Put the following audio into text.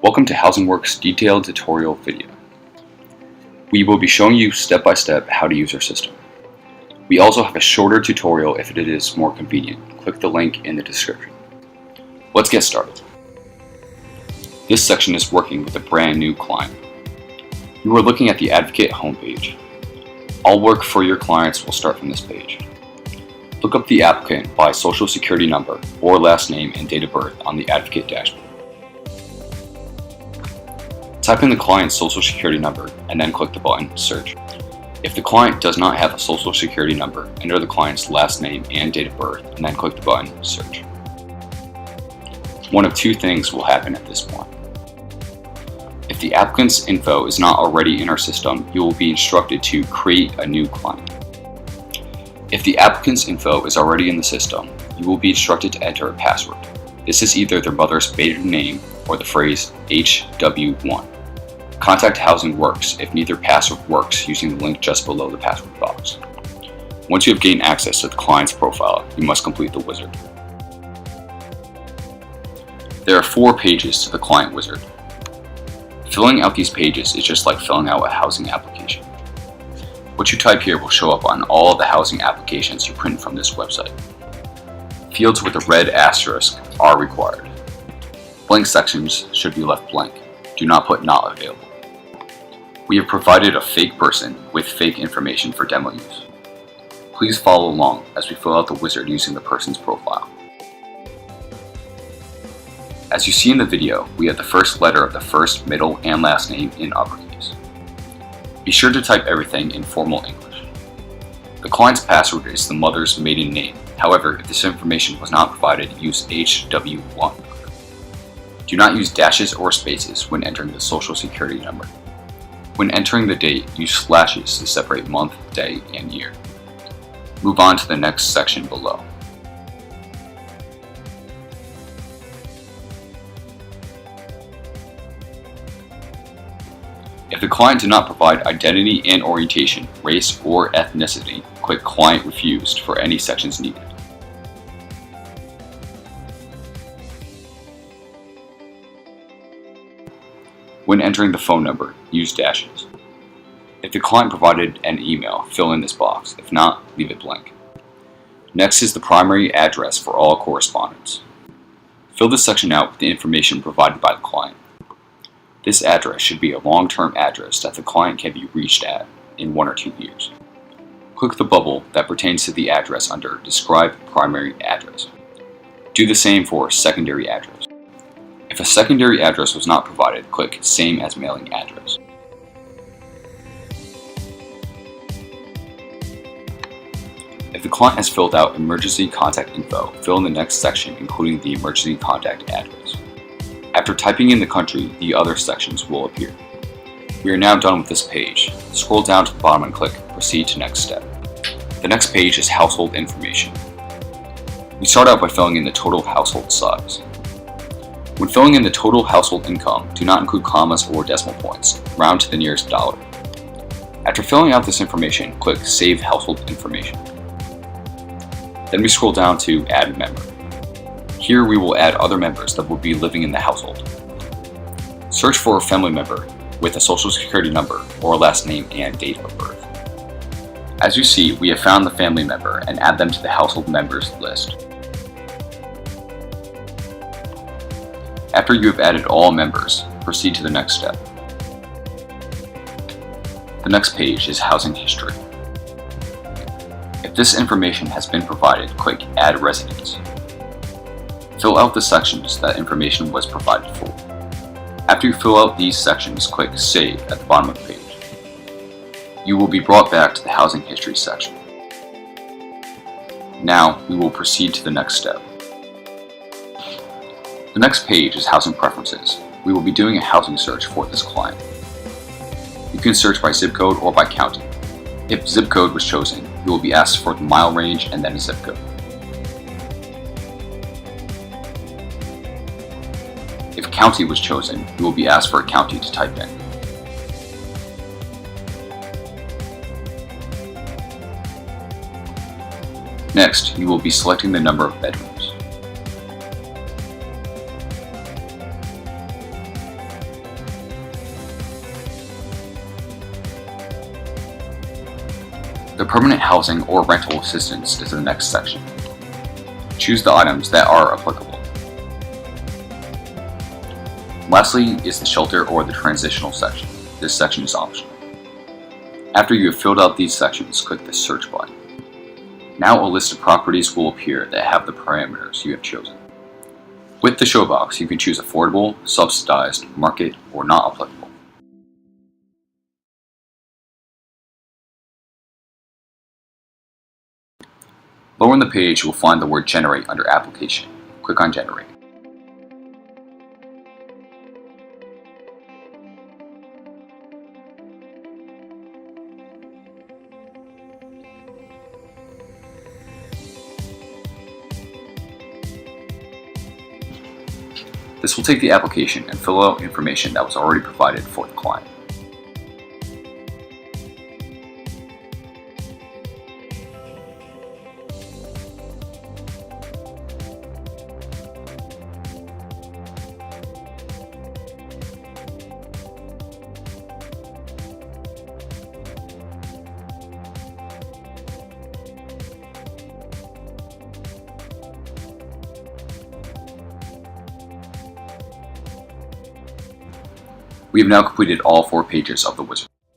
Welcome to HousingWorks detailed tutorial video. We will be showing you step by step how to use our system. We also have a shorter tutorial if it is more convenient. Click the link in the description. Let's get started. This section is working with a brand new client. You are looking at the Advocate homepage. All work for your clients will start from this page. Look up the applicant by social security number or last name and date of birth on the Advocate dashboard. Type in the client's social security number and then click the button Search. If the client does not have a social security number, enter the client's last name and date of birth and then click the button Search. One of two things will happen at this point. If the applicant's info is not already in our system, you will be instructed to create a new client. If the applicant's info is already in the system, you will be instructed to enter a password. This is either their mother's maiden name or the phrase HW1. Contact HousingWorks if neither password works using the link just below the password box. Once you have gained access to the client's profile, you must complete the wizard. There are 4 pages to the client wizard. Filling out these pages is just like filling out a housing application. What you type here will show up on all of the housing applications you print from this website. Fields with a red asterisk are required. Blank sections should be left blank. Do not put not available. We have provided a fake person with fake information for demo use. Please follow along as we fill out the wizard using the person's profile. As you see in the video, we have the first letter of the first, middle, and last name in uppercase. Be sure to type everything in formal English. The client's password is the mother's maiden name. However, if this information was not provided, use HW1. Do not use dashes or spaces when entering the social security number. When entering the date, use slashes to separate month, day, and year. Move on to the next section below. If the client did not provide identity and orientation, race, or ethnicity, click Client Refused for any sections needed. When entering the phone number, use dashes. If the client provided an email, fill in this box. If not, leave it blank. Next is the primary address for all correspondence. Fill this section out with the information provided by the client. This address should be a long-term address that the client can be reached at in 1 or 2 years. Click the bubble that pertains to the address under Describe Primary Address. Do the same for secondary address. If a secondary address was not provided, click Same as Mailing Address. If the client has filled out emergency contact info, fill in the next section including the emergency contact address. After typing in the country, the other sections will appear. We are now done with this page. Scroll down to the bottom and click Proceed to Next Step. The next page is Household Information. We start out by filling in the total household size. When filling in the total household income, do not include commas or decimal points. Round to the nearest dollar. After filling out this information, click Save Household Information. Then we scroll down to Add Member. Here we will add other members that will be living in the household. Search for a family member with a social security number or last name and date of birth. As you see, we have found the family member and add them to the household members list. After you have added all members, proceed to the next step. The next page is Housing History. If this information has been provided, click Add Residence. Fill out the sections that information was provided for. After you fill out these sections, click Save at the bottom of the page. You will be brought back to the Housing History section. Now, we will proceed to the next step. The next page is Housing Preferences. We will be doing a housing search for this client. You can search by zip code or by county. If zip code was chosen, you will be asked for the mile range and then a zip code. If county was chosen, you will be asked for a county to type in. Next, you will be selecting the number of bedrooms. The permanent housing or rental assistance is the next section. Choose the items that are applicable. Lastly is the shelter or the transitional section. This section is optional. After you have filled out these sections, click the search button. Now a list of properties will appear that have the parameters you have chosen. With the show box, you can choose affordable, subsidized, market, or not applicable. Lower in the page, you will find the word Generate under Application. Click on Generate. This will take the application and fill out information that was already provided for the client. We have now completed all 4 pages of the wizard.